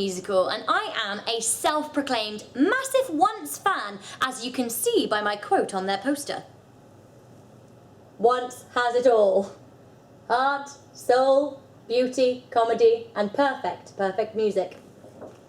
musical, and I am a self-proclaimed massive Once fan, as you can see by my quote on their poster. Once has it all. Heart, soul, beauty, comedy, and perfect music.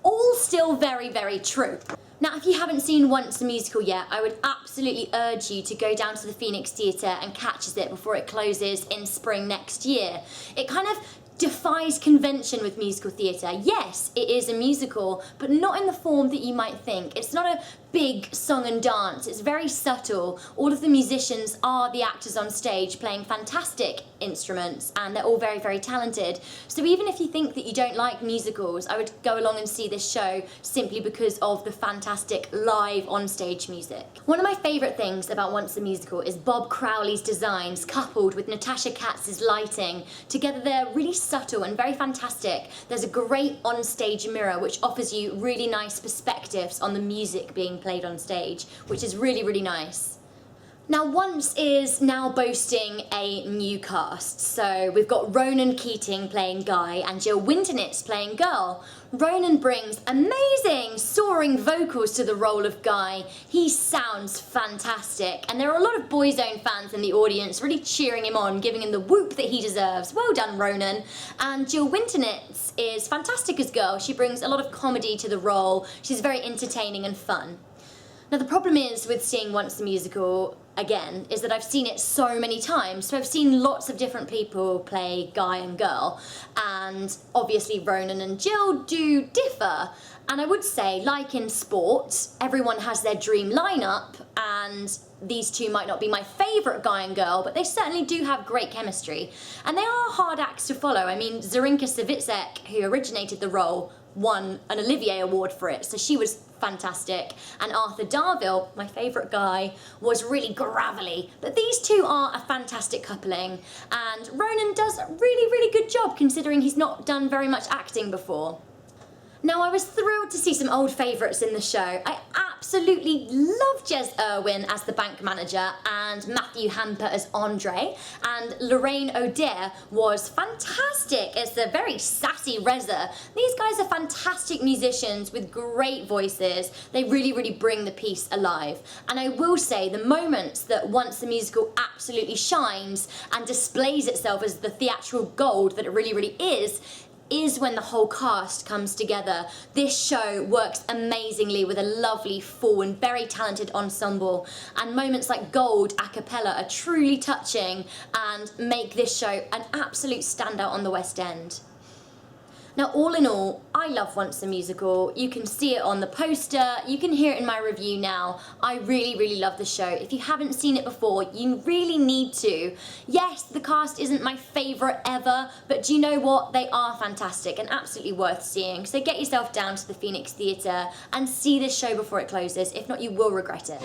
All still very, very true. Now, if you haven't seen Once the musical yet, I would absolutely urge you to go down to the Phoenix Theatre and catch it before it closes in spring next year. It kind of defies convention with musical theatre. Yes, it is a musical, but not in the form that you might think. It's not a big song and dance, it's very subtle. All of the musicians are the actors on stage playing fantastic instruments, and they're all very, very talented. So even if you think that you don't like musicals, I would go along and see this show simply because of the fantastic live on-stage music. One of my favourite things about Once the Musical is Bob Crowley's designs coupled with Natasha Katz's lighting. Together they're really subtle and very fantastic. There's a great on-stage mirror which offers you really nice perspectives on the music being played on stage, which is really, really nice. Now, Once is now boasting a new cast. So we've got Ronan Keating playing Guy and Jill Wintonitz playing Girl. Ronan brings amazing soaring vocals to the role of Guy. He sounds fantastic, and there are a lot of Boyzone fans in the audience really cheering him on, giving him the whoop that he deserves. Well done, Ronan. And Jill Wintonitz is fantastic as Girl. She brings a lot of comedy to the role. She's very entertaining and fun. Now, the problem is with seeing Once the Musical again is that I've seen it so many times. So I've seen lots of different people play Guy and Girl, and obviously Ronan and Jill do differ. And I would say, like in sport, everyone has their dream lineup, and these two might not be my favourite Guy and Girl, but they certainly do have great chemistry. And they are hard acts to follow. I mean, Zrinka Savicek, who originated the role, won an Olivier Award for it, so she was fantastic. And Arthur Darvill, my favourite Guy, was really gravelly. But these two are a fantastic coupling, and Ronan does a really, really good job considering he's not done very much acting before. Now, I was thrilled to see some old favourites in the show. I absolutely love Jez Irwin as the bank manager, and Matthew Hamper as Andre, and Lorraine O'Dare was fantastic as the very sassy Reza. These guys are fantastic musicians with great voices. They really, really bring the piece alive. And I will say, the moments that Once the Musical absolutely shines and displays itself as the theatrical gold that it really, really is when the whole cast comes together. This show works amazingly with a lovely, full and very talented ensemble, and moments like Gold a cappella are truly touching and make this show an absolute standout on the West End. Now, all in all, I love Once the Musical. You can see it on the poster, you can hear it in my review now. I really, really love the show. If you haven't seen it before, you really need to. Yes, the cast isn't my favourite ever, but do you know what? They are fantastic and absolutely worth seeing. So get yourself down to the Phoenix Theatre and see this show before it closes. If not, you will regret it.